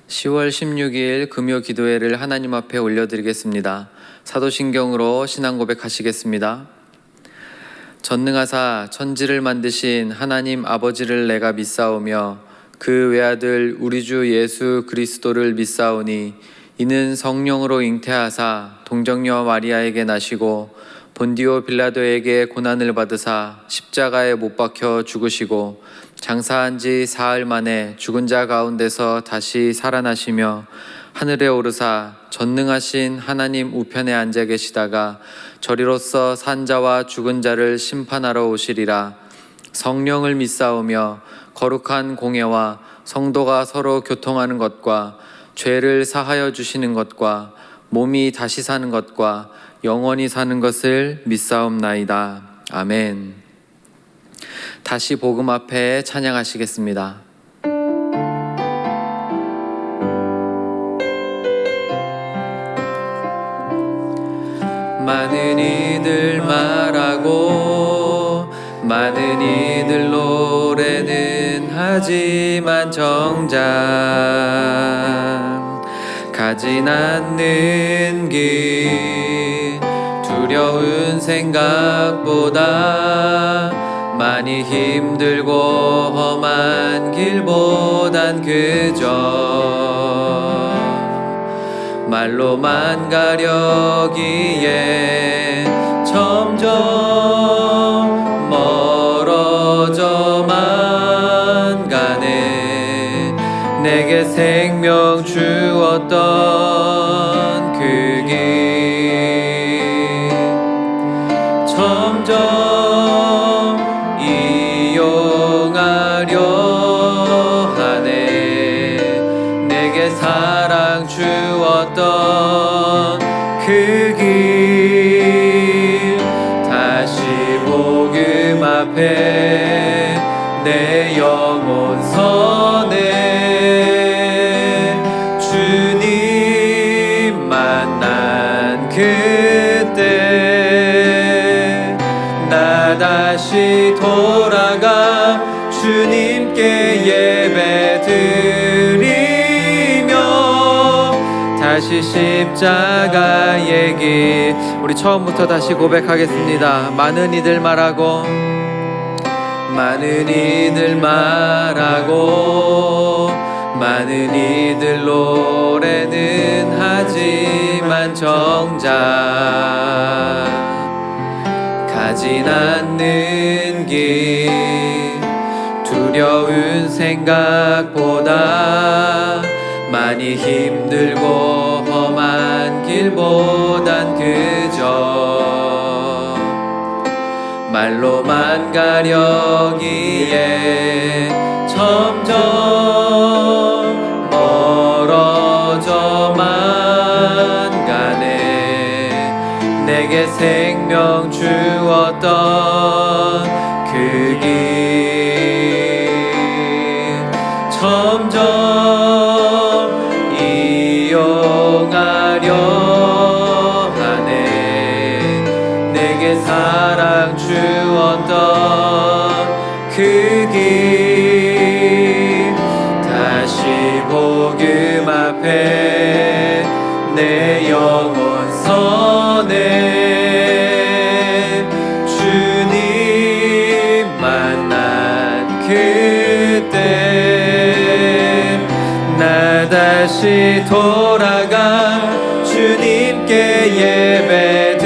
10월 16일 금요 기도회를 하나님 앞에 올려드리겠습니다. 사도신경으로 신앙 고백하시겠습니다. 전능하사 천지를 만드신 하나님 아버지를 내가 믿사오며 그 외아들 우리 주 예수 그리스도를 믿사오니 이는 성령으로 잉태하사 동정녀 마리아에게 나시고 본디오 빌라도에게 고난을 받으사 십자가에 못 박혀 죽으시고 장사한 지 사흘 만에 죽은 자 가운데서 다시 살아나시며 하늘에 오르사 전능하신 하나님 우편에 앉아 계시다가 저리로서 산 자와 죽은 자를 심판하러 오시리라. 성령을 믿사오며 거룩한 공예와 성도가 서로 교통하는 것과 죄를 사하여 주시는 것과 몸이 다시 사는 것과 영원히 사는 것을 믿사옵나이다. 아멘. 다시 복음 앞에 찬양하시겠습니다. 많은 이들 말하고 많은 이들 노래는 하지만 정작 가진 않는 길 두려운 생각보다 많이 힘들고 험한 길보단 그저 말로만 가려기에 점점 멀어져만 가네. 내게 생명 주었던 그 길 점점 이용하려 하네. 내게 사랑 주었던 그 길 다시 복음 앞에 내 영혼 서네. 주님 만난 그때 나 다시 돌아가 주님께 예배 드리며 다시 십자가 얘기 우리 처음부터 다시 고백하겠습니다. 많은 이들 말하고 많은 이들 말하고 많은 이들 노래는 하지만 정작 가진 않는 길 두려운 생각보다 많이 힘들고 험한 길보단 그저 말로만 가려기에 점점 멀어져만 가네. 내게 생명 주었던 그 길 점점 이용하려 하네. 내게 사랑 주었던 그 길 다시 복음 앞에 내 영혼 서네. 주님 만난 그때 나 다시 돌아가 주님께 예배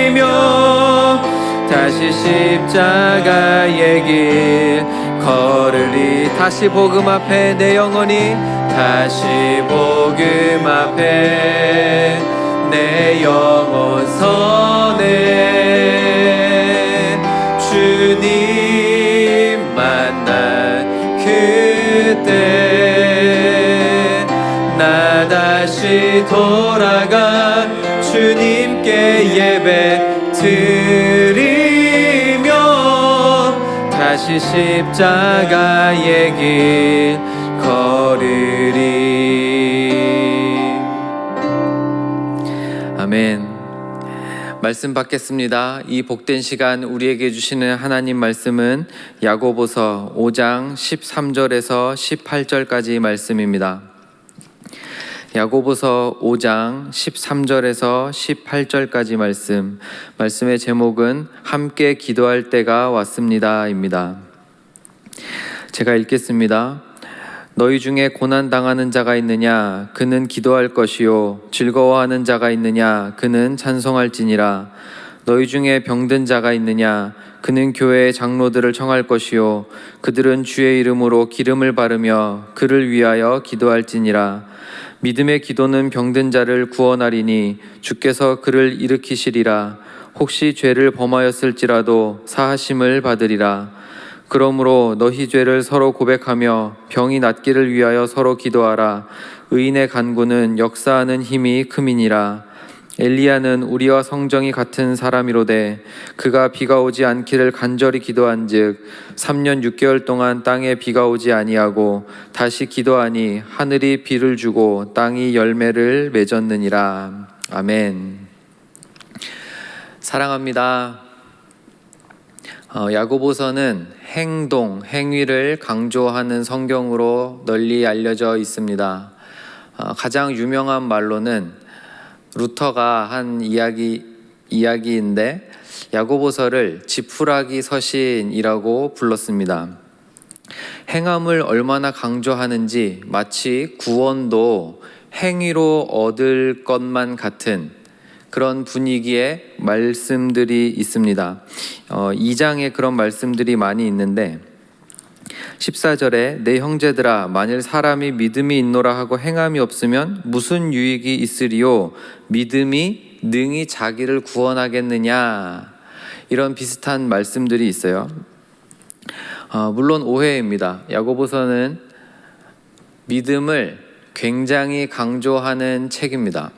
드리며 다시 십자가의 길 걸으리. 다시 복음 앞에 내 영혼이 다시 복음 앞에 내 영혼 서네. 주님 만난 그때 나 다시 돌아가 주님께 예배 드리며 다시 십자가의 길 걸으리. 아멘. 말씀 받겠습니다. 이 복된 시간 우리에게 주시는 하나님 말씀은 야고보서 5장 13절에서 18절까지 말씀입니다. 야고보서 5장 13절에서 18절까지 말씀의 제목은 함께 기도할 때가 왔습니다입니다. 제가 읽겠습니다. 너희 중에 고난 당하는 자가 있느냐? 그는 기도할 것이요. 즐거워하는 자가 있느냐? 그는 찬송할지니라. 너희 중에 병든 자가 있느냐? 그는 교회의 장로들을 청할 것이요. 그들은 주의 이름으로 기름을 바르며 그를 위하여 기도할지니라. 믿음의 기도는 병든 자를 구원하리니 주께서 그를 일으키시리라. 혹시 죄를 범하였을지라도 사하심을 받으리라. 그러므로 너희 죄를 서로 고백하며 병이 낫기를 위하여 서로 기도하라. 의인의 간구는 역사하는 힘이 큼이니라. 엘리야는 우리와 성정이 같은 사람이로되 그가 비가 오지 않기를 간절히 기도한즉 3년 6개월 동안 땅에 비가 오지 아니하고 다시 기도하니 하늘이 비를 주고 땅이 열매를 맺었느니라. 아멘. 사랑합니다. 야고보서는 행위를 강조하는 성경으로 널리 알려져 있습니다. 가장 유명한 말로는 루터가 한 이야기인데 야고보서를 지푸라기 서신이라고 불렀습니다. 행함을 얼마나 강조하는지 마치 구원도 행위로 얻을 것만 같은 그런 분위기의 말씀들이 있습니다. 2장에 그런 말씀들이 많이 있는데 14절에 내 형제들아 만일 사람이 믿음이 있노라 하고 행함이 없으면 무슨 유익이 있으리요? 믿음이 능히 자기를 구원하겠느냐? 이런 비슷한 말씀들이 있어요. 물론 오해입니다. 야고보서는 믿음을 굉장히 강조하는 책입니다.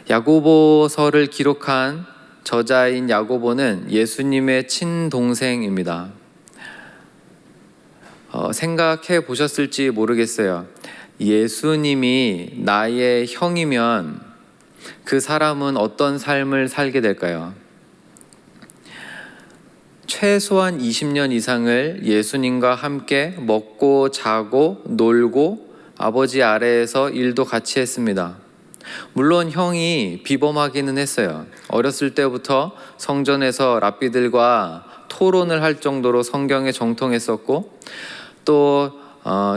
야고보서를 기록한 저자인 야고보는 예수님의 친동생입니다. 생각해 보셨을지 모르겠어요. 예수님이 나의 형이면 그 사람은 어떤 삶을 살게 될까요? 최소한 20년 이상을 예수님과 함께 먹고 자고 놀고 아버지 아래에서 일도 같이 했습니다. 물론 형이 비범하기는 했어요. 어렸을 때부터 성전에서 랍비들과 토론을 할 정도로 성경에 정통했었고 또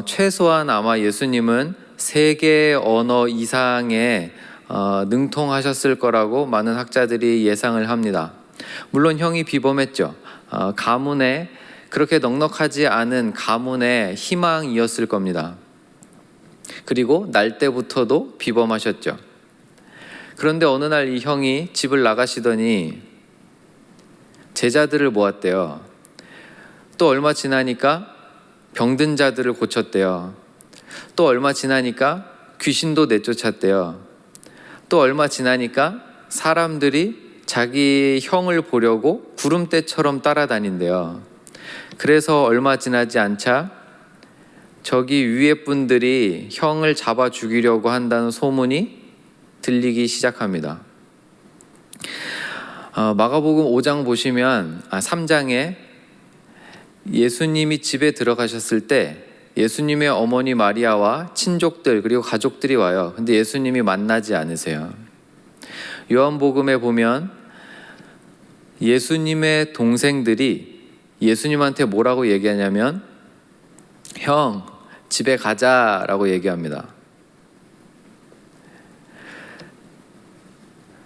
최소한 아마 예수님은 3개의 언어 이상에 능통하셨을 거라고 많은 학자들이 예상을 합니다. 물론 형이 비범했죠. 가문에 그렇게 넉넉하지 않은 가문의 희망이었을 겁니다. 그리고 날 때부터도 비범하셨죠. 그런데 어느 날 이 형이 집을 나가시더니 제자들을 모았대요. 또 얼마 지나니까 병든 자들을 고쳤대요. 또 얼마 지나니까 귀신도 내쫓았대요. 또 얼마 지나니까 사람들이 자기 형을 보려고 구름대처럼 따라다닌대요. 그래서 얼마 지나지 않자 저기 위에 분들이 형을 잡아 죽이려고 한다는 소문이 들리기 시작합니다. 마가복음 5장 보시면 3장에 예수님이 집에 들어가셨을 때 예수님의 어머니 마리아와 친족들 그리고 가족들이 와요. 근데 예수님이 만나지 않으세요. 요한복음에 보면 예수님의 동생들이 예수님한테 뭐라고 얘기하냐면 형, 집에 가자라고 얘기합니다.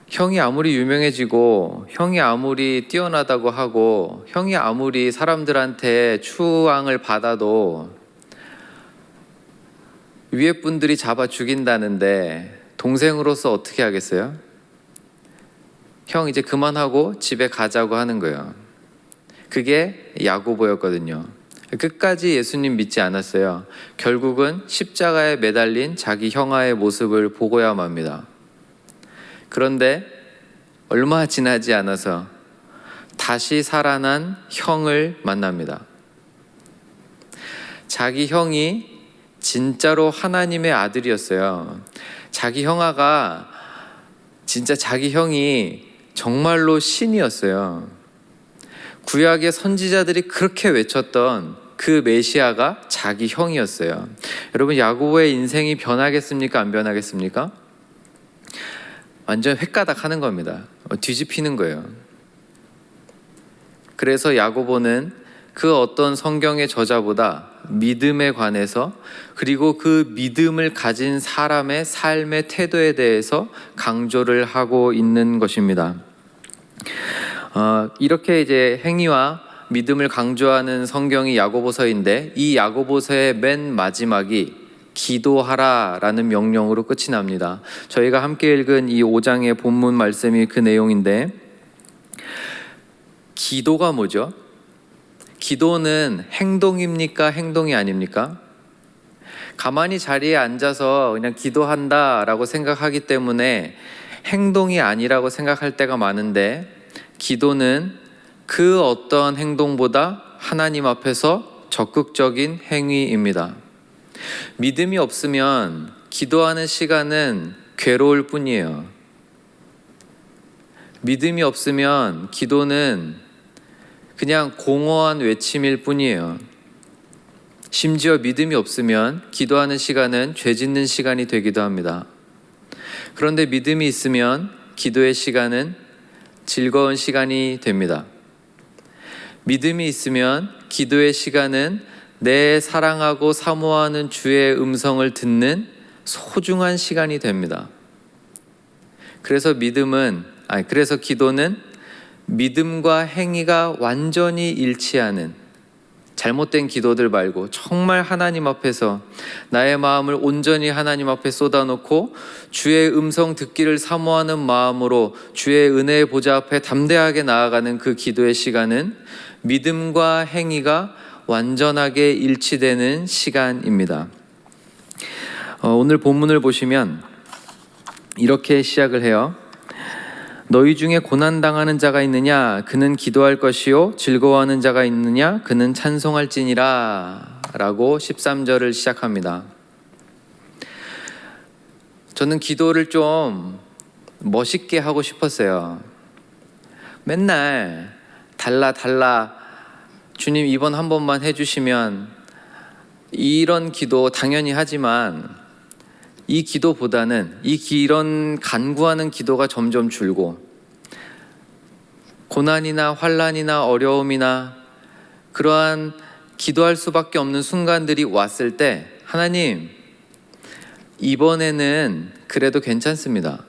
형이 아무리 유명해지고 형이 아무리 뛰어나다고 하고 형이 아무리 사람들한테 추앙을 받아도 위에 분들이 잡아 죽인다는데 동생으로서 어떻게 하겠어요? 형 이제 그만하고 집에 가자고 하는 거예요. 그게 야고보였거든요. 끝까지 예수님 믿지 않았어요. 결국은 십자가에 매달린 자기 형아의 모습을 보고야 맙니다. 그런데 얼마 지나지 않아서 다시 살아난 형을 만납니다. 자기 형이 진짜로 하나님의 아들이었어요. 자기 형아가 진짜 자기 형이 정말로 신이었어요. 구약의 선지자들이 그렇게 외쳤던 그 메시아가 자기 형이었어요. 여러분, 야고보의 인생이 변하겠습니까? 안 변하겠습니까? 완전 획가닥 하는 겁니다. 뒤집히는 거예요. 그래서 야고보는 그 어떤 성경의 저자보다 믿음에 관해서, 그리고 그 믿음을 가진 사람의 삶의 태도에 대해서 강조를 하고 있는 것입니다. 이렇게 이제 행위와 믿음을 강조하는 성경이 야고보서인데, 이 야고보서의 맨 마지막이 기도하라라는 명령으로 끝이 납니다. 저희가 함께 읽은 이 5장의 본문 말씀이 그 내용인데, 기도가 뭐죠? 기도는 행동입니까? 행동이 아닙니까? 가만히 자리에 앉아서 그냥 기도한다라고 생각하기 때문에 행동이 아니라고 생각할 때가 많은데, 기도는 그 어떤 행동보다 하나님 앞에서 적극적인 행위입니다. 믿음이 없으면 기도하는 시간은 괴로울 뿐이에요. 믿음이 없으면 기도는 그냥 공허한 외침일 뿐이에요. 심지어 믿음이 없으면 기도하는 시간은 죄 짓는 시간이 되기도 합니다. 그런데 믿음이 있으면 기도의 시간은 즐거운 시간이 됩니다. 믿음이 있으면 기도의 시간은 내 사랑하고 사모하는 주의 음성을 듣는 소중한 시간이 됩니다. 그래서 기도는 믿음과 행위가 완전히 일치하는, 잘못된 기도들 말고 정말 하나님 앞에서 나의 마음을 온전히 하나님 앞에 쏟아놓고 주의 음성 듣기를 사모하는 마음으로 주의 은혜의 보좌 앞에 담대하게 나아가는 그 기도의 시간은 믿음과 행위가 완전하게 일치되는 시간입니다. 오늘 본문을 보시면 이렇게 시작을 해요. 너희 중에 고난당하는 자가 있느냐? 그는 기도할 것이요. 즐거워하는 자가 있느냐? 그는 찬송할지니라. 라고 13절을 시작합니다. 저는 기도를 좀 멋있게 하고 싶었어요. 맨날 달라 주님 이번 한 번만 해주시면, 이런 기도 당연히 하지만 이 기도보다는 이런 간구하는 기도가 점점 줄고, 고난이나 환난이나 어려움이나 그러한 기도할 수밖에 없는 순간들이 왔을 때, 하나님 이번에는 그래도 괜찮습니다.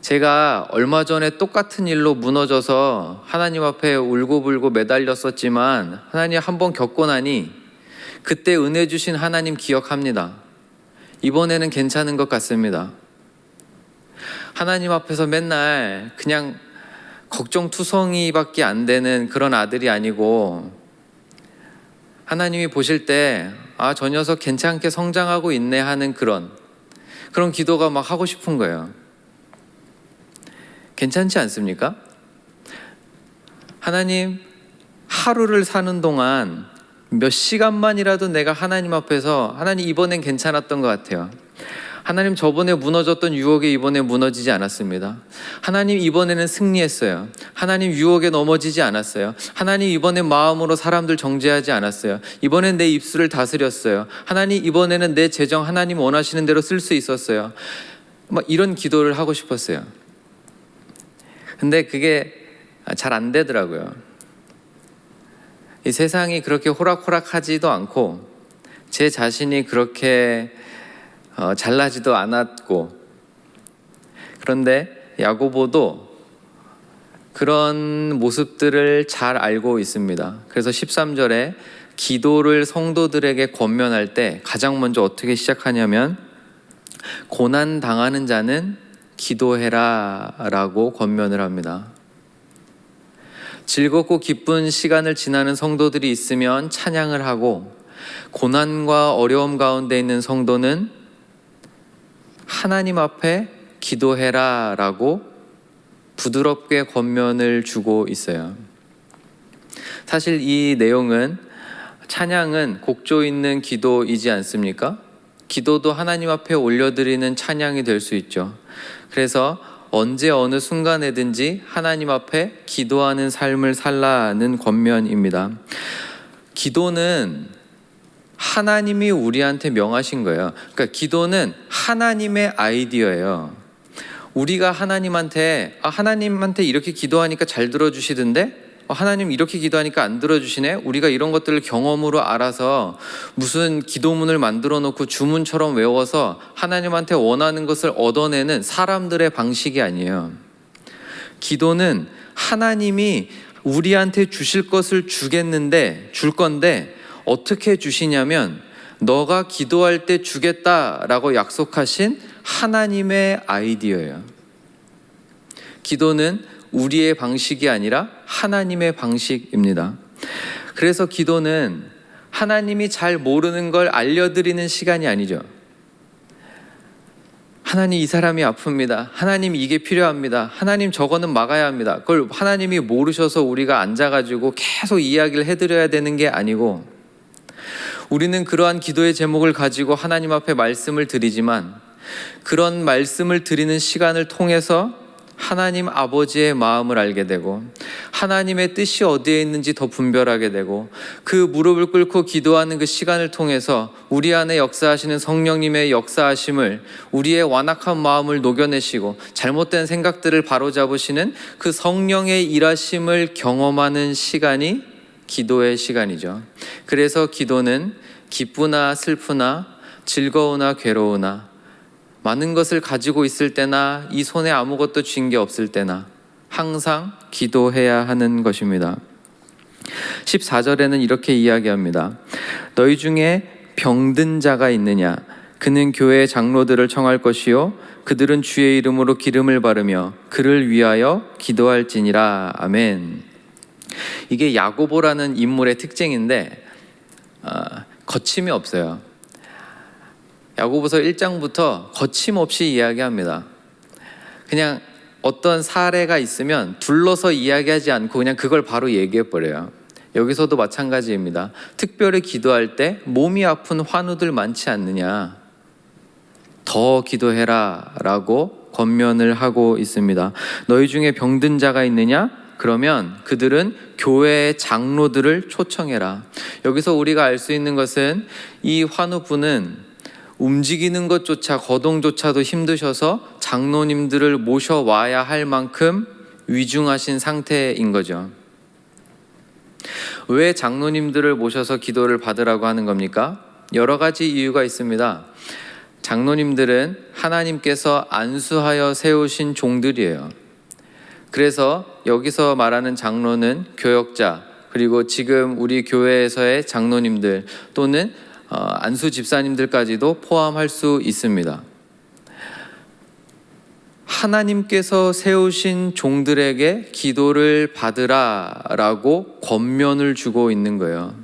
제가 얼마 전에 똑같은 일로 무너져서 하나님 앞에 울고불고 매달렸었지만, 하나님 한번 겪고 나니 그때 은혜 주신 하나님 기억합니다. 이번에는 괜찮은 것 같습니다. 하나님 앞에서 맨날 그냥 걱정투성이밖에 안 되는 그런 아들이 아니고, 하나님이 보실 때 저 녀석 괜찮게 성장하고 있네 하는 그런 기도가 막 하고 싶은 거예요. 괜찮지 않습니까? 하나님, 하루를 사는 동안 몇 시간만이라도 내가 하나님 앞에서, 하나님 이번엔 괜찮았던 것 같아요. 하나님 저번에 무너졌던 유혹에 이번에 무너지지 않았습니다. 하나님 이번에는 승리했어요. 하나님 유혹에 넘어지지 않았어요. 하나님 이번엔 마음으로 사람들 정죄하지 않았어요. 이번엔 내 입술을 다스렸어요. 하나님 이번에는 내 재정 하나님 원하시는 대로 쓸 수 있었어요. 이런 기도를 하고 싶었어요. 근데 그게 잘 안 되더라고요. 이 세상이 그렇게 호락호락하지도 않고, 제 자신이 그렇게 잘나지도 않았고, 그런데 야고보도 그런 모습들을 잘 알고 있습니다. 그래서 13절에 기도를 성도들에게 권면할 때 가장 먼저 어떻게 시작하냐면, 고난 당하는 자는 기도해라 라고 권면을 합니다. 즐겁고 기쁜 시간을 지나는 성도들이 있으면 찬양을 하고, 고난과 어려움 가운데 있는 성도는 하나님 앞에 기도해라 라고 부드럽게 권면을 주고 있어요. 사실 이 내용은, 찬양은 곡조 있는 기도이지 않습니까? 기도도 하나님 앞에 올려드리는 찬양이 될 수 있죠. 그래서 언제 어느 순간에든지 하나님 앞에 기도하는 삶을 살라는 권면입니다. 기도는 하나님이 우리한테 명하신 거예요. 그러니까 기도는 하나님의 아이디어예요. 우리가 하나님한테 이렇게 기도하니까 잘 들어주시던데 하나님 이렇게 기도하니까 안 들어주시네. 우리가 이런 것들을 경험으로 알아서 무슨 기도문을 만들어 놓고 주문처럼 외워서 하나님한테 원하는 것을 얻어내는 사람들의 방식이 아니에요. 기도는 하나님이 우리한테 주실 것을 줄 건데 어떻게 주시냐면 너가 기도할 때 주겠다라고 약속하신 하나님의 아이디어예요. 기도는 우리의 방식이 아니라 하나님의 방식입니다. 그래서 기도는 하나님이 잘 모르는 걸 알려드리는 시간이 아니죠. 하나님 이 사람이 아픕니다. 하나님 이게 필요합니다. 하나님 저거는 막아야 합니다. 그걸 하나님이 모르셔서 우리가 앉아가지고 계속 이야기를 해드려야 되는 게 아니고, 우리는 그러한 기도의 제목을 가지고 하나님 앞에 말씀을 드리지만 그런 말씀을 드리는 시간을 통해서 하나님 아버지의 마음을 알게 되고 하나님의 뜻이 어디에 있는지 더 분별하게 되고, 그 무릎을 꿇고 기도하는 그 시간을 통해서 우리 안에 역사하시는 성령님의 역사하심을, 우리의 완악한 마음을 녹여내시고 잘못된 생각들을 바로잡으시는 그 성령의 일하심을 경험하는 시간이 기도의 시간이죠. 그래서 기도는 기쁘나 슬프나 즐거우나 괴로우나 많은 것을 가지고 있을 때나 이 손에 아무것도 쥔 게 없을 때나 항상 기도해야 하는 것입니다. 14절에는 이렇게 이야기합니다. 너희 중에 병든 자가 있느냐? 그는 교회의 장로들을 청할 것이요 그들은 주의 이름으로 기름을 바르며 그를 위하여 기도할지니라. 아멘. 이게 야고보라는 인물의 특징인데 거침이 없어요. 야고보서 1장부터 거침없이 이야기합니다. 그냥 어떤 사례가 있으면 둘러서 이야기하지 않고 그냥 그걸 바로 얘기해버려요. 여기서도 마찬가지입니다. 특별히 기도할 때 몸이 아픈 환우들 많지 않느냐, 더 기도해라 라고 권면을 하고 있습니다. 너희 중에 병든 자가 있느냐? 그러면 그들은 교회의 장로들을 초청해라. 여기서 우리가 알 수 있는 것은 이 환우분은 움직이는 것조차, 거동조차도 힘드셔서 장로님들을 모셔와야 할 만큼 위중하신 상태인 거죠. 왜 장로님들을 모셔서 기도를 받으라고 하는 겁니까? 여러 가지 이유가 있습니다. 장로님들은 하나님께서 안수하여 세우신 종들이에요. 그래서 여기서 말하는 장로는 교역자, 그리고 지금 우리 교회에서의 장로님들 또는 안수 집사님들까지도 포함할 수 있습니다. 하나님께서 세우신 종들에게 기도를 받으라라고 권면을 주고 있는 거예요.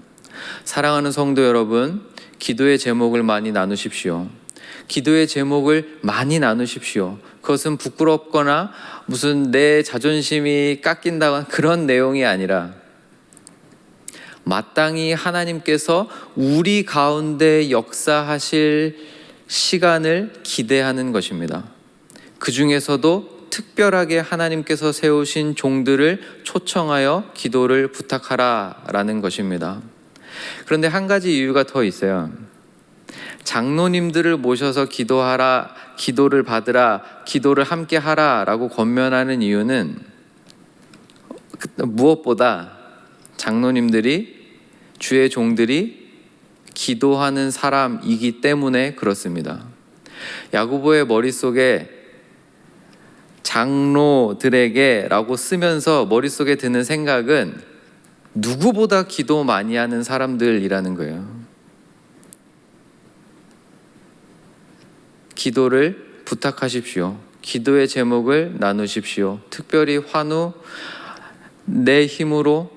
사랑하는 성도 여러분, 기도의 제목을 많이 나누십시오. 기도의 제목을 많이 나누십시오. 그것은 부끄럽거나 무슨 내 자존심이 깎인다거나 그런 내용이 아니라 마땅히 하나님께서 우리 가운데 역사하실 시간을 기대하는 것입니다. 그 중에서도 특별하게 하나님께서 세우신 종들을 초청하여 기도를 부탁하라라는 것입니다. 그런데 한 가지 이유가 더 있어요. 장로님들을 모셔서 기도하라, 기도를 받으라, 기도를 함께 하라라고 권면하는 이유는 무엇보다 장로님들이, 주의 종들이 기도하는 사람이기 때문에 그렇습니다. 야고보의 머릿속에 장로들에게 라고 쓰면서 머릿속에 드는 생각은 누구보다 기도 많이 하는 사람들이라는 거예요. 기도를 부탁하십시오. 기도의 제목을 나누십시오. 특별히 환우, 내 힘으로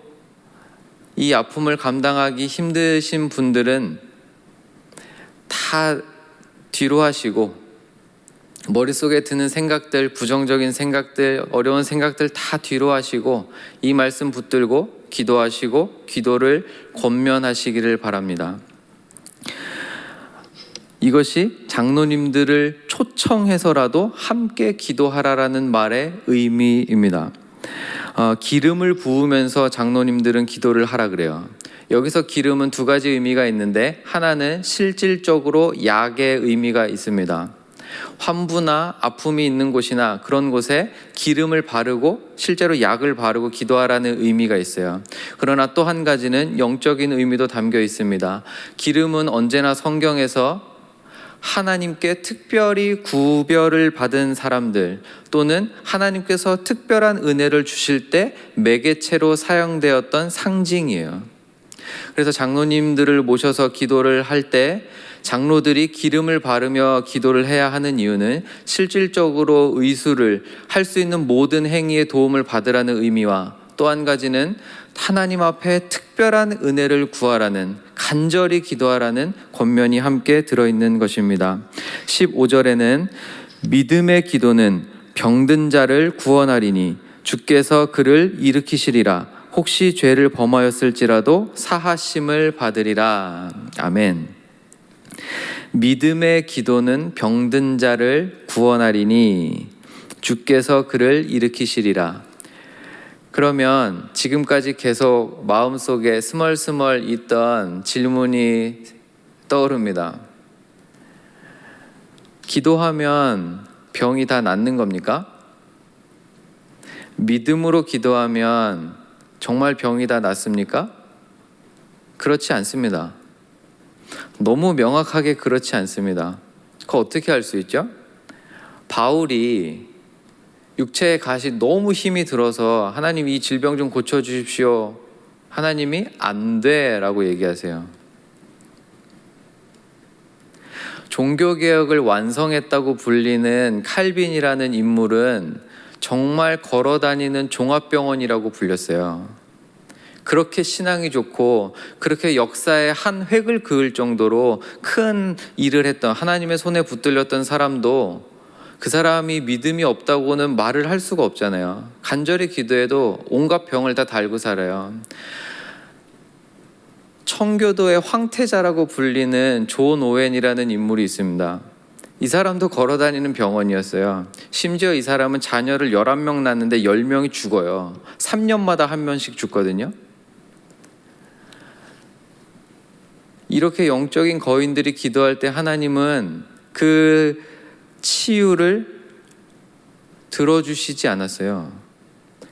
이 아픔을 감당하기 힘드신 분들은 다 뒤로 하시고, 머릿속에 드는 생각들, 부정적인 생각들, 어려운 생각들 다 뒤로 하시고 이 말씀 붙들고 기도하시고 기도를 권면하시기를 바랍니다. 이것이 장로님들을 초청해서라도 함께 기도하라라는 말의 의미입니다. 기름을 부으면서 장로님들은 기도를 하라 그래요. 여기서 기름은 두 가지 의미가 있는데, 하나는 실질적으로 약의 의미가 있습니다. 환부나 아픔이 있는 곳이나 그런 곳에 기름을 바르고 실제로 약을 바르고 기도하라는 의미가 있어요. 그러나 또 한 가지는 영적인 의미도 담겨 있습니다. 기름은 언제나 성경에서 하나님께 특별히 구별을 받은 사람들, 또는 하나님께서 특별한 은혜를 주실 때 매개체로 사용되었던 상징이에요. 그래서 장로님들을 모셔서 기도를 할 때 장로들이 기름을 바르며 기도를 해야 하는 이유는 실질적으로 의술을 할 수 있는 모든 행위에 도움을 받으라는 의미와, 또 한 가지는 하나님 앞에 특별한 은혜를 구하라는, 간절히 기도하라는 권면이 함께 들어있는 것입니다. 15절에는 믿음의 기도는 병든 자를 구원하리니 주께서 그를 일으키시리라. 혹시 죄를 범하였을지라도 사하심을 받으리라. 아멘. 믿음의 기도는 병든 자를 구원하리니 주께서 그를 일으키시리라. 그러면 지금까지 계속 마음속에 스멀스멀 있던 질문이 떠오릅니다. 기도하면 병이 다 낫는 겁니까? 믿음으로 기도하면 정말 병이 다 낫습니까? 그렇지 않습니다. 너무 명확하게 그렇지 않습니다. 그거 어떻게 알 수 있죠? 바울이 육체의 가시 너무 힘이 들어서 하나님 이 질병 좀 고쳐주십시오. 하나님이 안 돼 라고 얘기하세요. 종교개혁을 완성했다고 불리는 칼빈이라는 인물은 정말 걸어다니는 종합병원이라고 불렸어요. 그렇게 신앙이 좋고 그렇게 역사의 한 획을 그을 정도로 큰 일을 했던, 하나님의 손에 붙들렸던 사람도 그 사람이 믿음이 없다고는 말을 할 수가 없잖아요. 간절히 기도해도 온갖 병을 다 달고 살아요. 청교도의 황태자라고 불리는 존 오웬이라는 인물이 있습니다. 이 사람도 걸어다니는 병원이었어요. 심지어 이 사람은 자녀를 11명 낳는데 10명이 죽어요. 3년마다 한 명씩 죽거든요. 이렇게 영적인 거인들이 기도할 때 하나님은 그 치유를 들어주시지 않았어요.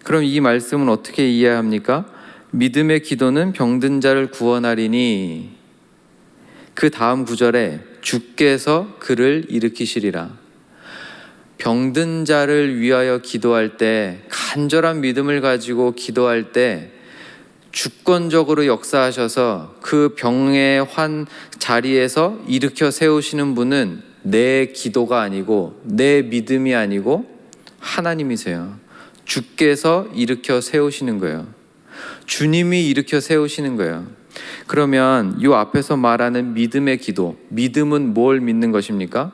그럼 이 말씀은 어떻게 이해합니까? 믿음의 기도는 병든 자를 구원하리니, 그 다음 구절에 주께서 그를 일으키시리라. 병든 자를 위하여 기도할 때, 간절한 믿음을 가지고 기도할 때 주권적으로 역사하셔서 그 병의 자리에서 일으켜 세우시는 분은 내 기도가 아니고 내 믿음이 아니고 하나님이세요. 주께서 일으켜 세우시는 거예요. 주님이 일으켜 세우시는 거예요. 그러면 이 앞에서 말하는 믿음의 기도, 믿음은 뭘 믿는 것입니까?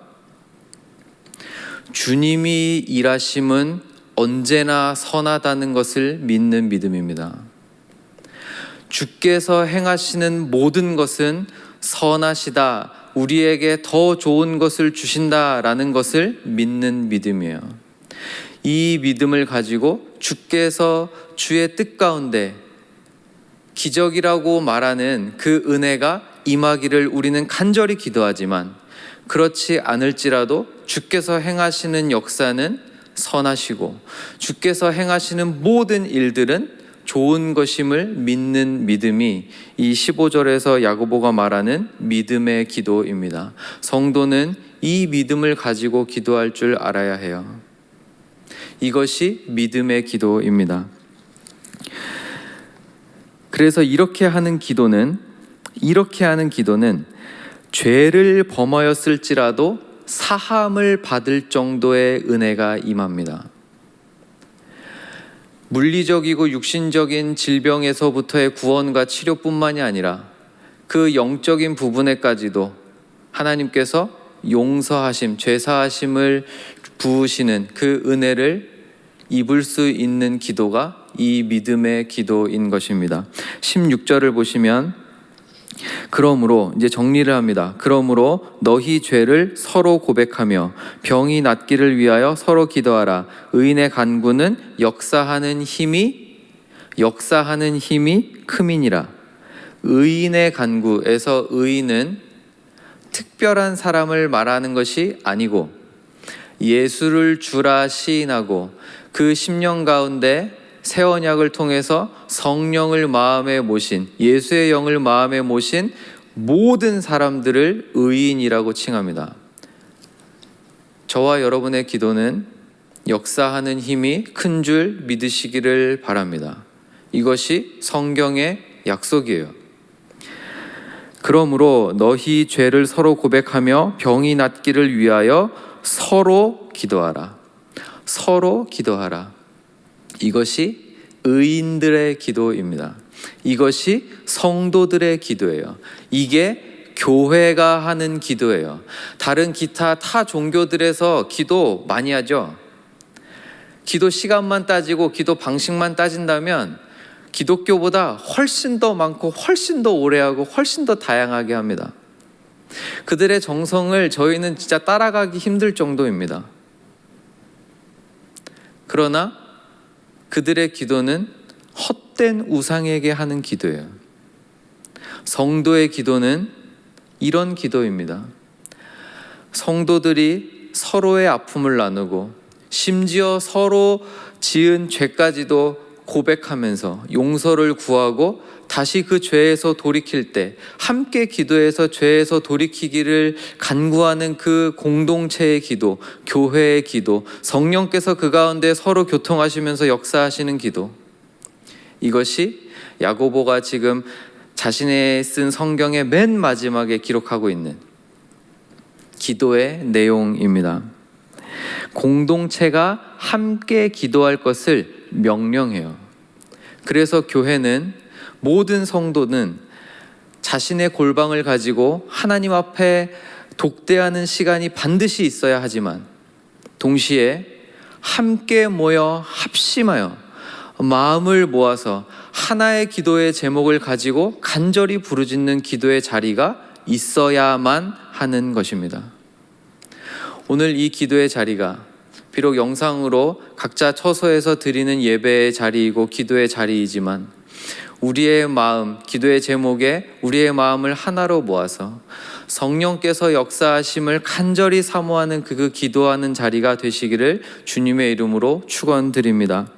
주님이 일하심은 언제나 선하다는 것을 믿는 믿음입니다. 주께서 행하시는 모든 것은 선하시다, 우리에게 더 좋은 것을 주신다라는 것을 믿는 믿음이에요. 이 믿음을 가지고 주께서 주의 뜻 가운데 기적이라고 말하는 그 은혜가 임하기를 우리는 간절히 기도하지만, 그렇지 않을지라도 주께서 행하시는 역사는 선하시고 주께서 행하시는 모든 일들은 좋은 것임을 믿는 믿음이 이 15절에서 야고보가 말하는 믿음의 기도입니다. 성도는 이 믿음을 가지고 기도할 줄 알아야 해요. 이것이 믿음의 기도입니다. 그래서 이렇게 하는 기도는 죄를 범하였을지라도 사함을 받을 정도의 은혜가 임합니다. 물리적이고 육신적인 질병에서부터의 구원과 치료뿐만이 아니라 그 영적인 부분에까지도 하나님께서 용서하심, 죄사하심을 부으시는 그 은혜를 입을 수 있는 기도가 이 믿음의 기도인 것입니다. 16절을 보시면 그러므로 이제 정리를 합니다. 그러므로 너희 죄를 서로 고백하며 병이 낫기를 위하여 서로 기도하라. 의인의 간구는 역사하는 힘이 크민이라. 의인의 간구에서 의인은 특별한 사람을 말하는 것이 아니고 예수를 주라 시인하고 그 10년 가운데 새 언약을 통해서 성령을 마음에 모신, 예수의 영을 마음에 모신 모든 사람들을 의인이라고 칭합니다. 저와 여러분의 기도는 역사하는 힘이 큰 줄 믿으시기를 바랍니다. 이것이 성경의 약속이에요. 그러므로 너희 죄를 서로 고백하며 병이 낫기를 위하여 서로 기도하라. 서로 기도하라. 이것이 의인들의 기도입니다. 이것이 성도들의 기도예요. 이게 교회가 하는 기도예요. 다른 기타 타 종교들에서 기도 많이 하죠. 기도 시간만 따지고 기도 방식만 따진다면 기독교보다 훨씬 더 많고 훨씬 더 오래 하고 훨씬 더 다양하게 합니다. 그들의 정성을 저희는 진짜 따라가기 힘들 정도입니다. 그러나 그들의 기도는 헛된 우상에게 하는 기도예요. 성도의 기도는 이런 기도입니다. 성도들이 서로의 아픔을 나누고 심지어 서로 지은 죄까지도 고백하면서 용서를 구하고 다시 그 죄에서 돌이킬 때 함께 기도해서 죄에서 돌이키기를 간구하는 그 공동체의 기도, 교회의 기도, 성령께서 그 가운데 서로 교통하시면서 역사하시는 기도, 이것이 야고보가 지금 자신의 쓴 성경의 맨 마지막에 기록하고 있는 기도의 내용입니다. 공동체가 함께 기도할 것을 명령해요. 그래서 교회는, 모든 성도는 자신의 골방을 가지고 하나님 앞에 독대하는 시간이 반드시 있어야 하지만 동시에 함께 모여 합심하여 마음을 모아서 하나의 기도의 제목을 가지고 간절히 부르짖는 기도의 자리가 있어야만 하는 것입니다. 오늘 이 기도의 자리가 비록 영상으로 각자 처소에서 드리는 예배의 자리이고 기도의 자리이지만 우리의 마음, 기도의 제목에 우리의 마음을 하나로 모아서 성령께서 역사하심을 간절히 사모하는 그 기도하는 자리가 되시기를 주님의 이름으로 축원드립니다.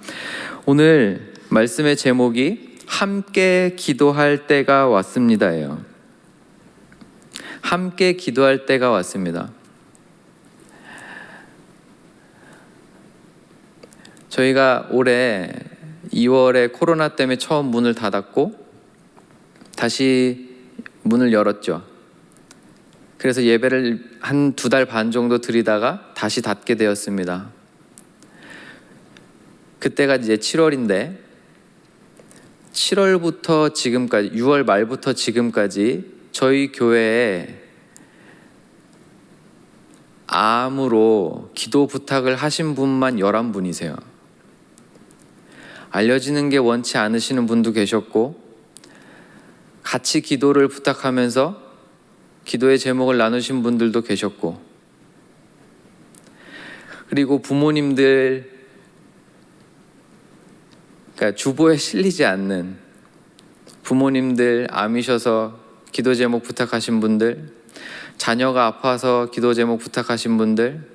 오늘 말씀의 제목이 함께 기도할 때가 왔습니다예요. 함께 기도할 때가 왔습니다. 저희가 올해 2월에 코로나 때문에 처음 문을 닫았고 다시 문을 열었죠. 그래서 예배를 한 2달 반 정도 드리다가 다시 닫게 되었습니다. 그때가 이제 7월인데 7월부터 지금까지, 6월 말부터 지금까지 저희 교회에 암으로 기도 부탁을 하신 분만 11분이세요. 알려지는 게 원치 않으시는 분도 계셨고 같이 기도를 부탁하면서 기도의 제목을 나누신 분들도 계셨고, 그리고 부모님들, 그러니까 주보에 실리지 않는 부모님들, 암이셔서 기도 제목 부탁하신 분들, 자녀가 아파서 기도 제목 부탁하신 분들,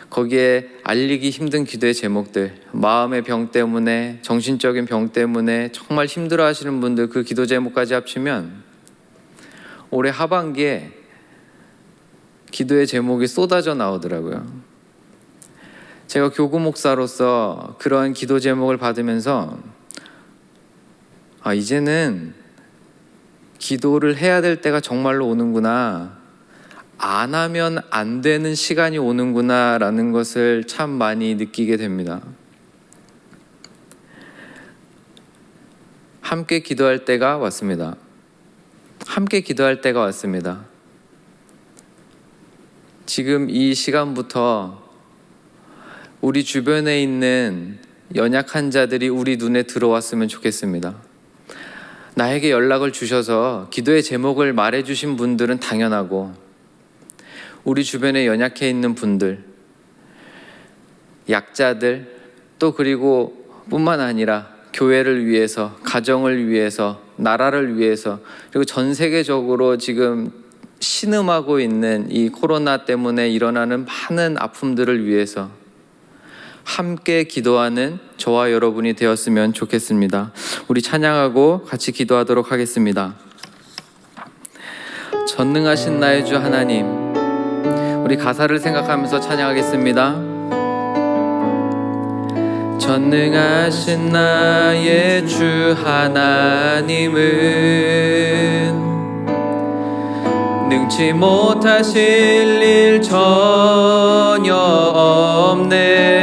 거기에 알리기 힘든 기도의 제목들, 마음의 병 때문에, 정신적인 병 때문에 정말 힘들어 하시는 분들, 그 기도 제목까지 합치면 올해 하반기에 기도의 제목이 쏟아져 나오더라고요. 제가 교구 목사로서 그런 기도 제목을 받으면서 이제는 기도를 해야 될 때가 정말로 오는구나, 안 하면 안 되는 시간이 오는구나 라는 것을 참 많이 느끼게 됩니다. 함께 기도할 때가 왔습니다. 함께 기도할 때가 왔습니다. 지금 이 시간부터 우리 주변에 있는 연약한 자들이 우리 눈에 들어왔으면 좋겠습니다. 나에게 연락을 주셔서 기도의 제목을 말해주신 분들은 당연하고, 우리 주변에 연약해 있는 분들, 약자들, 또 그리고 뿐만 아니라 교회를 위해서, 가정을 위해서, 나라를 위해서, 그리고 전 세계적으로 지금 신음하고 있는 이 코로나 때문에 일어나는 많은 아픔들을 위해서 함께 기도하는 저와 여러분이 되었으면 좋겠습니다. 우리 찬양하고 같이 기도하도록 하겠습니다. 전능하신 나의 주 하나님, 우리 가사를 생각하면서 찬양하겠습니다. 전능하신 나의 주 하나님은 능치 못하실 일 전혀 없네.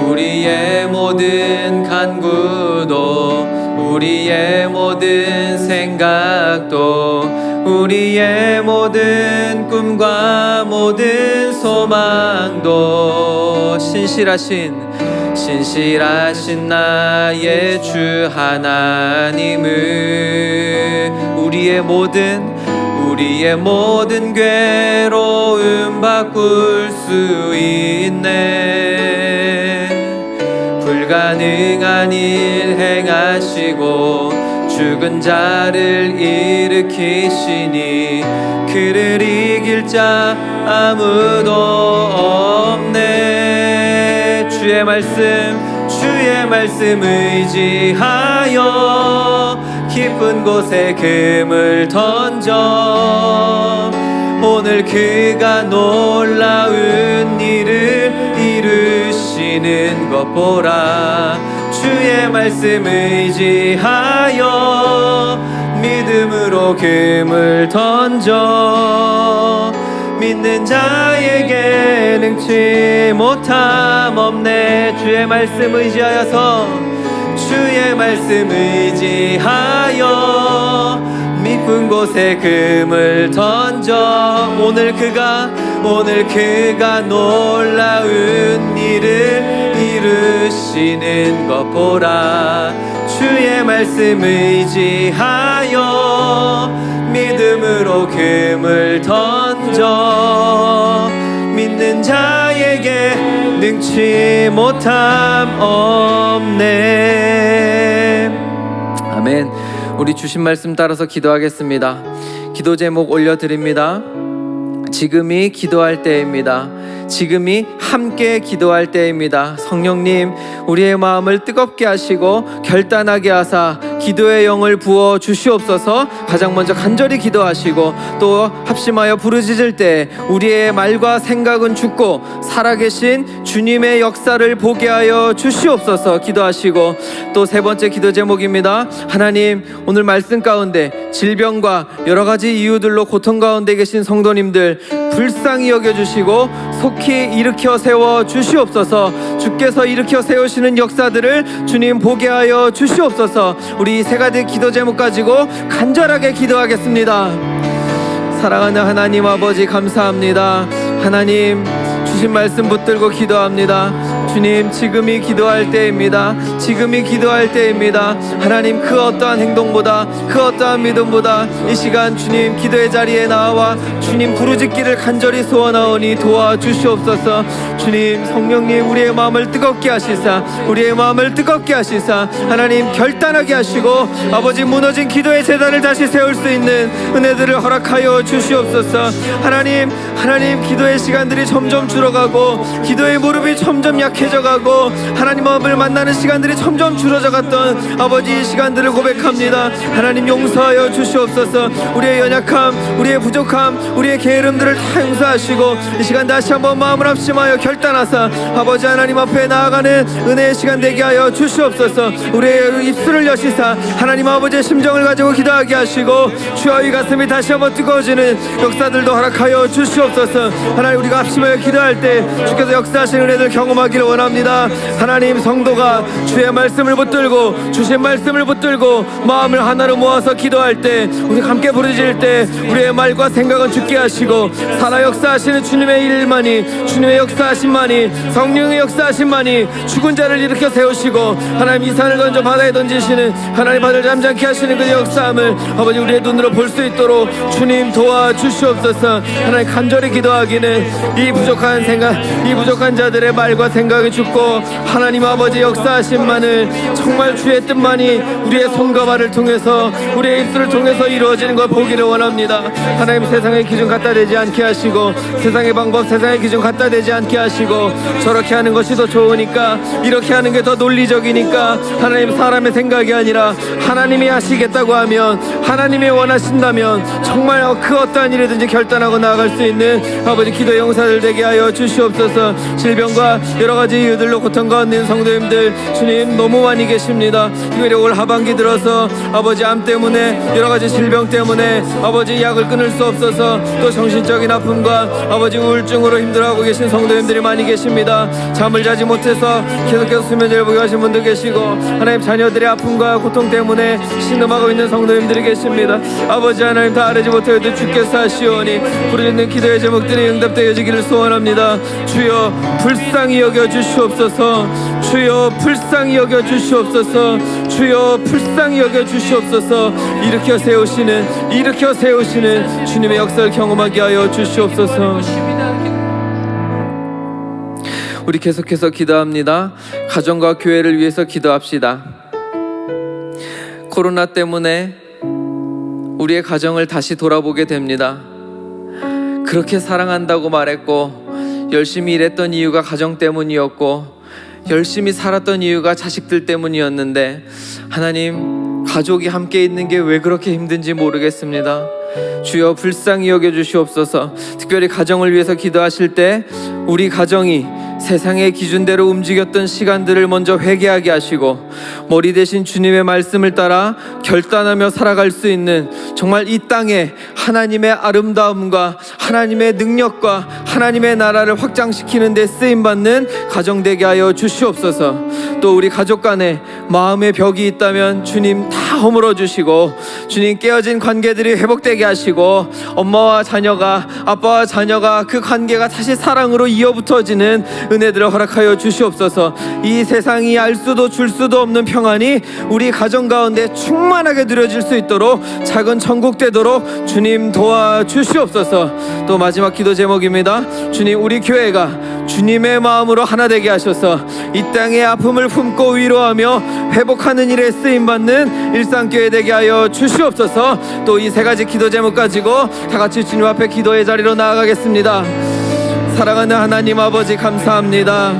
우리의 모든 간구도, 우리의 모든 생각도, 우리의 모든 꿈과 모든 소망도 신실하신 나의 주 하나님은 우리의 모든 괴로움 바꿀 수 있네. 불가능한 일 행하시고 죽은 자를 일으키시니 그를 이길 자 아무도 없네. 주의 말씀 의지하여 깊은 곳에 금을 던져 오늘 그가 놀라운 일을 이루시는 것 보라. 주의 말씀 의지하여 믿음으로 금을 던져 믿는 자에게 능치 못함 없네. 주의 말씀 의지하여 깊은 곳에 금을 던져 오늘 그가 놀라운 일을 이루시는 것 보라. 주의 말씀 의지하여 믿음으로 금을 던져 믿는 자에게 능치 못함 없네. 아멘. 우리 주신 말씀 따라서 기도하겠습니다. 기도 제목 올려드립니다. 지금이 기도할 때입니다. 지금이 함께 기도할 때입니다. 성령님, 우리의 마음을 뜨겁게 하시고 결단하게 하사 기도의 영을 부어 주시옵소서. 가장 먼저 간절히 기도하시고 또 합심하여 부르짖을 때 우리의 말과 생각은 죽고 살아계신 주님의 역사를 보게 하여 주시옵소서. 기도하시고 또 세 번째 기도 제목입니다. 하나님, 오늘 말씀 가운데 질병과 여러 가지 이유들로 고통 가운데 계신 성도님들 불쌍히 여겨주시고 속히 일으켜 세워 주시옵소서. 주께서 일으켜 세우시는 역사들을 주님 보게 하여 주시옵소서. 우리 세 가지 기도 제목 가지고 간절하게 기도하겠습니다. 사랑하는 하나님 아버지, 감사합니다. 하나님, 주신 말씀 붙들고 기도합니다. 주님, 지금이 기도할 때입니다. 지금이 기도할 때입니다. 하나님, 그 어떠한 행동보다, 그 어떠한 믿음보다 이 시간 주님 기도의 자리에 나와 주님 부르짖기를 간절히 소원하오니 도와주시옵소서. 주님, 성령님, 우리의 마음을 뜨겁게 하시사 하나님 결단하게 하시고 아버지, 무너진 기도의 재단을 다시 세울 수 있는 은혜들을 허락하여 주시옵소서. 하나님, 기도의 시간들이 점점 줄어가고 기도의 무릎이 점점 약해져가고 하나님 앞을 만나는 시간들이 점점 줄어져갔던 아버지, 이 시간들을 고백합니다. 하나님, 용서하여 주시옵소서. 우리의 연약함, 우리의 부족함, 우리의 게으름들을 다 용서하시고 이 시간 다시 한번 마음을 합심하여 결단하사 아버지 하나님 앞에 나아가는 은혜의 시간 되게 하여 주시옵소서. 우리의 입술을 여시사 하나님 아버지의 심정을 가지고 기도하게 하시고 주여 이 가슴이 다시 한번 뜨거워지는 역사들도 허락하여 주시옵소서. 하나님, 우리가 합심하여 기도할 때 주께서 역사하시는 은혜들 경험하기를 원합니다. 하나님, 성도가 주의 말씀을 붙들고 주신 말씀을 붙들고 마음을 하나로 모아서 기도할 때, 우리 함께 부르짖을 때 우리의 말과 생각은 주께 하시고 살아 역사하시는 주님의 일만이, 주님의 역사하심만이, 성령의 역사하심만이 죽은 자를 일으켜 세우시고 하나님, 이 산을 던져 바다에 던지시는 하나님, 바다를 잠잠케 하시는 그 역사함을 아버지 우리의 눈으로 볼 수 있도록 주님 도와주시옵소서. 하나님, 간절히 기도하기는 이 부족한 생각, 이 부족한 자들의 말과 생각이 죽고 하나님 아버지 역사하심만을, 정말 주의 뜻만이 우리의 손과 발을 통해서, 우리의 입술을 통해서 이루어지는 걸 보기를 원합니다. 하나님, 세상의 기준 갖다 대지 않게 하시고, 세상의 방법, 세상의 기준 갖다 대지 않게 하시고, 저렇게 하는 것이 더 좋으니까, 이렇게 하는 게 더 논리적이니까, 하나님, 사람의 생각이 아니라 하나님이 하시겠다고 하면, 하나님이 원하신다면 정말 그 어떠한 일이든지 결단하고 나아갈 수 있는 아버지 기도의 용사들 되게 하여 주시옵소서. 질병과 여러 가지 이유들로 고통받는 성도님들, 주님 너무 많이 계십니다. 특별히 올 하반기 들어서 아버지 암 때문에, 여러 가지 질병 때문에 아버지 약을 끊을 수 없어서 또 정신적인 아픔과 아버지 우울증으로 힘들어하고 계신 성도님들이 많이 계십니다. 잠을 자지 못해서 계속해서 수면제를 복용하신 분들 계시고, 하나님, 자녀들의 아픔과 고통 때문에 신음하고 있는 성도님들이 계십니다. 아버지 하나님, 다 아뢰지 못하여도 주께서 하시오니 부르짖는 기도의 제목들이 응답되어지기를 소원합니다. 주여 불쌍히 여겨 주시옵소서. 주여 불쌍히 여겨 주시옵소서. 주여 불쌍히 여겨 주시옵소서. 일으켜 세우시는 주님의 역사를 경험하게 하여 주시옵소서. 우리 계속해서 기도합니다. 가정과 교회를 위해서 기도합시다. 코로나 때문에 우리의 가정을 다시 돌아보게 됩니다. 그렇게 사랑한다고 말했고, 열심히 일했던 이유가 가정 때문이었고, 열심히 살았던 이유가 자식들 때문이었는데, 하나님, 가족이 함께 있는 게 왜 그렇게 힘든지 모르겠습니다. 주여 불쌍히 여겨 주시옵소서. 특별히 가정을 위해서 기도하실 때 우리 가정이 세상의 기준대로 움직였던 시간들을 먼저 회개하게 하시고, 머리 대신 주님의 말씀을 따라 결단하며 살아갈 수 있는, 정말 이 땅에 하나님의 아름다움과 하나님의 능력과 하나님의 나라를 확장시키는 데 쓰임받는 가정 되게 하여 주시옵소서. 또 우리 가족 간에 마음의 벽이 있다면 주님 다 허물어 주시고, 주님 깨어진 관계들이 회복되게 하시고, 엄마와 자녀가, 아빠와 자녀가 그 관계가 다시 사랑으로 이어붙어지는 은혜들을 허락하여 주시옵소서. 이 세상이 알 수도 줄 수도 없는 평안이 우리 가정 가운데 충만하게 누려질 수 있도록, 작은 천국 되도록 주님 도와주시옵소서. 또 마지막 기도 제목입니다. 주님, 우리 교회가 주님의 마음으로 하나 되게 하셔서 이 땅의 아픔을 품고 위로하며 회복하는 일에 쓰임받는 일상교회 되게 하여 주시옵소서. 또 이 세 가지 기도 제목 가지고 다 같이 주님 앞에 기도의 자리로 나아가겠습니다. 사랑하는 하나님 아버지 감사합니다.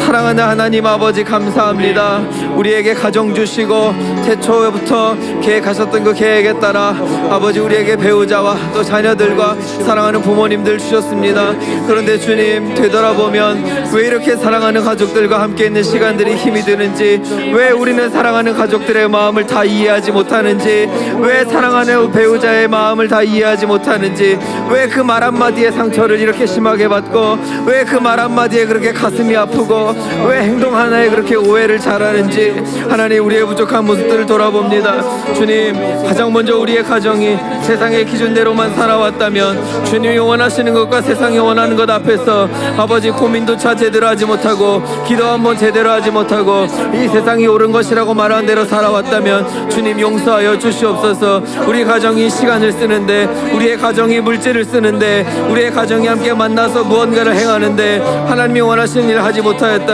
사랑하는 하나님 아버지 감사합니다. 우리에게 가정 주시고 태초부터 계획하셨던 그 계획에 따라 아버지 우리에게 배우자와 또 자녀들과 사랑하는 부모님들 주셨습니다. 그런데 주님, 되돌아보면 왜 이렇게 사랑하는 가족들과 함께 있는 시간들이 힘이 드는지, 왜 우리는 사랑하는 가족들의 마음을 다 이해하지 못하는지, 왜 사랑하는 배우자의 마음을 다 이해하지 못하는지, 왜 그 말 한마디에 상처를 이렇게 심하게 받고, 왜 그 말 한마디에 그렇게 가슴이 아프고, 왜 행동 하나에 그렇게 오해를 잘하는지, 하나님, 우리의 부족한 모습들을 돌아봅니다. 주님, 가장 먼저 우리의 가정이 세상의 기준대로만 살아왔다면, 주님이 원하시는 것과 세상이 원하는 것 앞에서 아버지 고민조차 제대로 하지 못하고, 기도 한번 제대로 하지 못하고, 이 세상이 옳은 것이라고 말한 대로 살아왔다면 주님 용서하여 주시옵소서. 우리 가정이 시간을 쓰는데, 우리의 가정이 물질을 쓰는데, 우리의 가정이 함께 만나서 무언가를 행하는데 하나님이 원하시는 일을 하지 못하였다면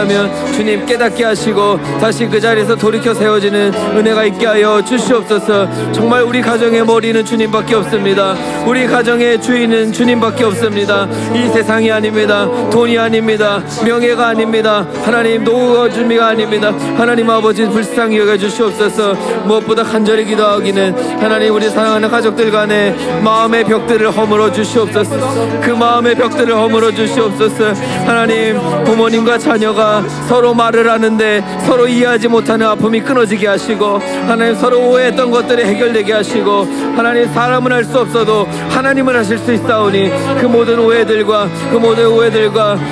주님 깨닫게 하시고 다시 그 자리에서 돌이켜 세워지는 은혜가 있게 하여 주시옵소서. 정말 우리 가정의 머리는 주님밖에 없습니다. 우리 가정의 주인은 주님밖에 없습니다. 이 세상이 아닙니다. 돈이 아닙니다. 명예가 아닙니다. 하나님, 노후가 준비가 아닙니다. 하나님 아버지 불쌍히 여겨 주시옵소서. 무엇보다 간절히 기도하기는 하나님, 우리 사랑하는 가족들 간에 마음의 벽들을 허물어 주시옵소서. 그 마음의 벽들을 허물어 주시옵소서. 하나님, 부모님과 자녀가 서로 말을 하는데 서로 이해하지 못하는 아픔이 끊어지게 하시고, 하나님 서로 오해했던 것들이 해결되게 하시고, 하나님 사람은 할 수 없어도 하나님은 하실 수 있사오니 그 모든 오해들과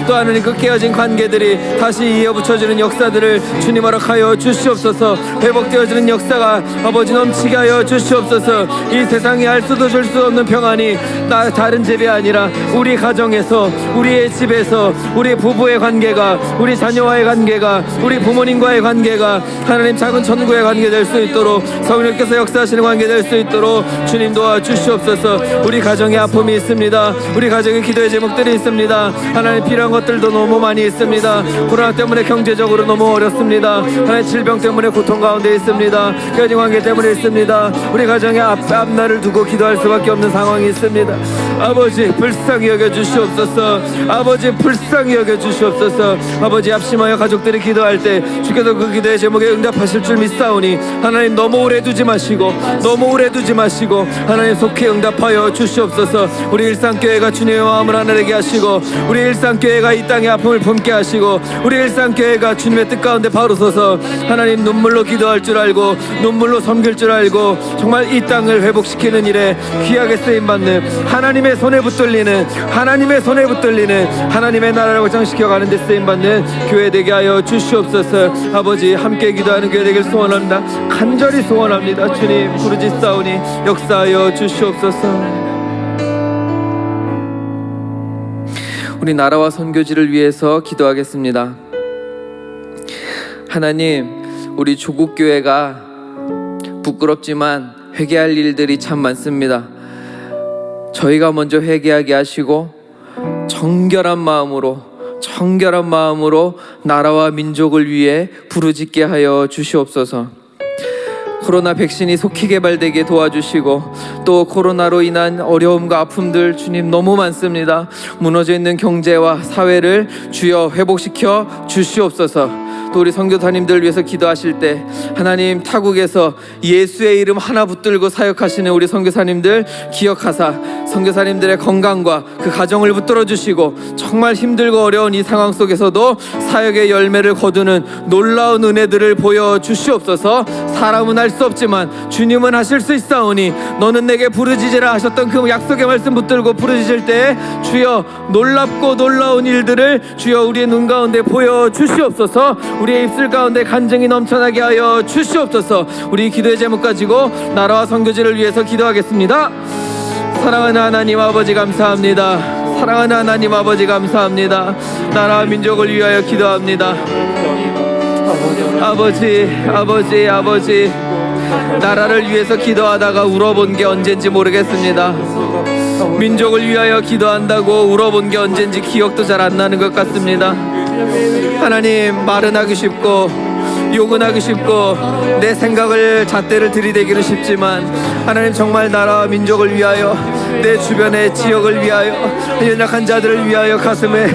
또 하나님 그 깨어진 관계들이 다시 이어붙여지는 역사들을 주님 허락하여 주시옵소서. 회복되어지는 역사가 아버지 넘치게 하여 주시옵소서. 이 세상이 알 수도 줄 수 없는 평안이 다른 집이 아니라 우리 가정에서, 우리의 집에서, 우리 부부의 관계가, 우리 자녀와의 관계가, 우리 부모님과의 관계가 하나님 작은 천국의 관계 될 수 있도록, 성령께서 역사하시는 관계 될 수 있도록 주님 도와주시옵소서. 우리 가정에 아픔이 있습니다. 우리 가정에 기도의 제목들이 있습니다. 하나님 필요한 것들도 너무 많이 있습니다. 코로나 때문에 경제적으로 너무 어렵습니다. 하나님 질병 때문에 고통 가운데 있습니다. 깨어진 관계 때문에 있습니다. 우리 가정에 앞날을 두고 기도할 수밖에 없는 상황이 있습니다. 아버지 불쌍히 여겨 주시옵소서. 아버지 불쌍히 여겨 주시옵소서. 아버지 합심하여 가족들이 기도할 때 주께서 그 기도의 제목에 응답하실 줄 믿사오니 하나님 너무 오래 두지 마시고 하나님 속히 응답하여 주시옵소서. 우리 일상교회가 주님의 마음을 하나 되게 하시고, 우리 일상교회가 이 땅의 아픔을 품게 하시고, 우리 일상교회가 주님의 뜻 가운데 바로 서서 하나님 눈물로 기도할 줄 알고 눈물로 섬길 줄 알고 정말 이 땅을 회복시키는 일에 귀하게 쓰임받는 하나님의 손에 붙들리는 하나님의 나라를 확장시켜가는 데 쓰임받는 교회 되게 하여 주시옵소서. 아버지 함께 기도하는 교회 되길 소원합니다. 간절히 소원합니다. 주님 부르짖사오니 역사하여 주시옵소서. 우리 나라와 선교지를 위해서 기도하겠습니다. 하나님, 우리 조국 교회가 부끄럽지만 회개할 일들이 참 많습니다. 저희가 먼저 회개하게 하시고 정결한 마음으로 나라와 민족을 위해 부르짖게 하여 주시옵소서. 코로나 백신이 속히 개발되게 도와주시고, 또 코로나로 인한 어려움과 아픔들 주님 너무 많습니다. 무너져 있는 경제와 사회를 주여 회복시켜 주시옵소서. 또 우리 선교사님들 위해서 기도하실 때 하나님 타국에서 예수의 이름 하나 붙들고 사역하시는 우리 선교사님들 기억하사 선교사님들의 건강과 그 가정을 붙들어 주시고, 정말 힘들고 어려운 이 상황 속에서도 사역의 열매를 거두는 놀라운 은혜들을 보여 주시옵소서. 사람은 할 수 없지만 주님은 하실 수 있사오니 너는 내게 부르짖으라 하셨던 그 약속의 말씀 붙들고 부르짖을 때 주여 놀랍고 놀라운 일들을 주여 우리의 눈 가운데 보여 주시옵소서. 우리의 입술 가운데 간증이 넘쳐나게 하여 주시옵소서. 우리 기도의 제목 가지고 나라와 선교지를 위해서 기도하겠습니다. 사랑하는 하나님 아버지 감사합니다. 사랑하는 하나님 아버지 감사합니다. 나라와 민족을 위하여 기도합니다. 아버지 나라를 위해서 기도하다가 울어본 게 언젠지 모르겠습니다. 민족을 위하여 기도한다고 울어본 게 언젠지 기억도 잘 안 나는 것 같습니다. 하나님, 말은 하기 쉽고 욕은 하기 쉽고 내 생각을 잣대를 들이대기는 쉽지만 하나님 정말 나라와 민족을 위하여, 내 주변의 지역을 위하여, 연약한 자들을 위하여 가슴에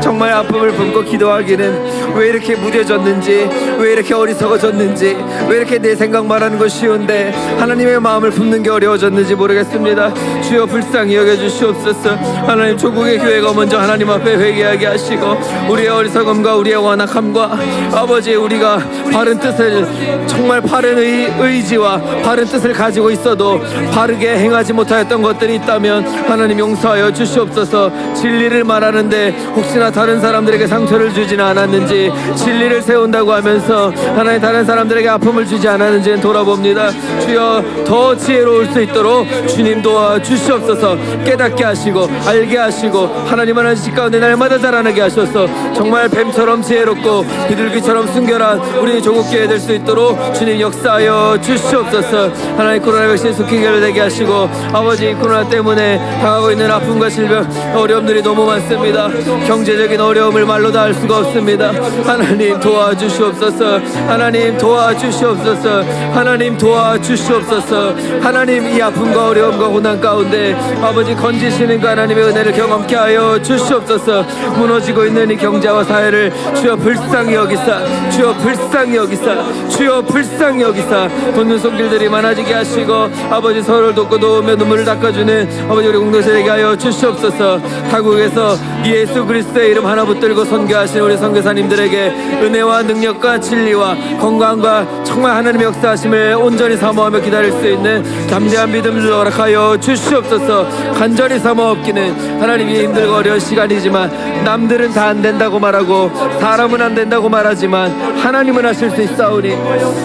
정말 아픔을 품고 기도하기는 왜 이렇게 무뎌졌는지, 왜 이렇게 어리석어졌는지, 왜 이렇게 내 생각만 하는 것 쉬운데 하나님의 마음을 품는 게 어려워졌는지 모르겠습니다. 주여 불쌍히 여겨주시옵소서. 하나님 조국의 교회가 먼저 하나님 앞에 회개하게 하시고, 우리의 어리석음과 우리의 완악함과 아버지 우리가 바른 뜻을, 정말 바른 의지와 바른 뜻을 가지고 있어도 바르게 행하지 못하였던 것들이 있다면 하나님 용서하여 주시옵소서. 진리를 말하는데 혹시나 다른 사람들에게 상처를 주지는 않았는지, 진리를 세운다고 하면서 하나님 다른 사람들에게 아픔을 주지 않았는지는 돌아봅니다. 주여 더 지혜로울 수 있도록 주님 도와주시옵소서. 깨닫게 하시고 알게 하시고 하나님 하나님 집 가운데 날마다 자라나게 하셔서 정말 뱀처럼 지혜롭고 비둘기처럼 순결한 우리 조국교회 될 수 있도록 주님 역사하여 주시옵소서. 하나님 코로나 백신 속히 해결되게 하시고, 아버지 코로나 때문에 당하고 있는 아픔과 질병 어려움들이 너무 많습니다. 경제적인 어려움을 말로 다 할 수가 없습니다. 하나님 도와주시옵소서. 하나님 도와주시옵소서. 하나님 도와주시옵소서. 하나님 이 아픔과 어려움과 고난 가운데 아버지 건지시는 그 하나님의 은혜를 경험케 하여 주시옵소서. 무너지고 있는 이 경제와 사회를 주여 불쌍히 여기사, 주여 불쌍히 여기사, 주여 불쌍히 여기사 돕는 손길들이 많아지게 하시고, 아버지 서로를 돕고 도우며 눈물을 닦아주는 아버지 우리 공동체 되게 하여 주시옵소서. 타국에서 예수 그리스도의 예수의 이름 하나 붙들고 선교하신 우리 선교사님들에게 은혜와 능력과 진리와 건강과 정말 하나님의 역사하심을 온전히 사모하며 기다릴 수 있는 담대한 믿음을 허락하여 주시옵소서. 간절히 사모없기는 하나님이 힘들고 어려운 시간이지만 남들은 다 안 된다고 말하고 사람은 안 된다고 말하지만 하나님은 하실 수 있사오니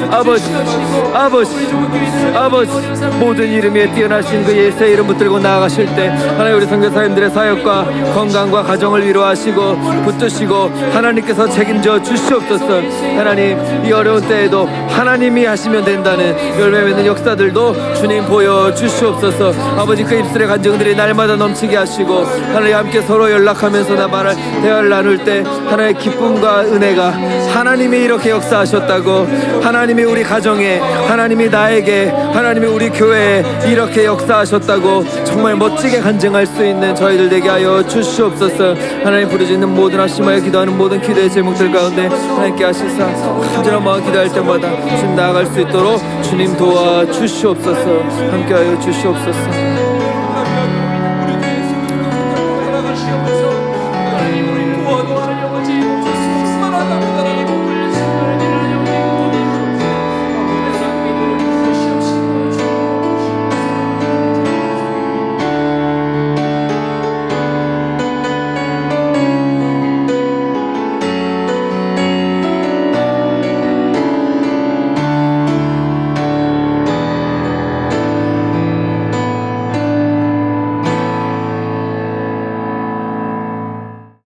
아버지 모든 이름 위에 뛰어나신 그 예수의 이름 붙들고 나아가실 때 하나님 우리 선교사님들의 사역과 건강과 가정을 위로하시고 붙드시고 하나님께서 책임져 주시옵소서. 하나님 이 어려운 때에도 하나님이 하시면 된다는 열매 맺는 역사들도 주님 보여 주시옵소서. 아버지 그 입술의 간증들이 날마다 넘치게 하시고 하나님 함께 서로 연락하면서 대화를 나눌 때 하나님의 기쁨과 은혜가 하나님이 이렇게 역사하셨다고, 하나님이 우리 가정에, 하나님이 나에게, 하나님이 우리 교회에 이렇게 역사하셨다고 정말 멋지게 간증할 수 있는 저희들 되게 하여 주시옵소서. 하나님 부르짖는 모든 합심하여 기도하는 모든 기도의 제목들 가운데 하나님께 하시사 간절한 마음 기도할 때마다 주님 나아갈 수 있도록 주님 도와 주시옵소서. 함께하여 주시옵소서.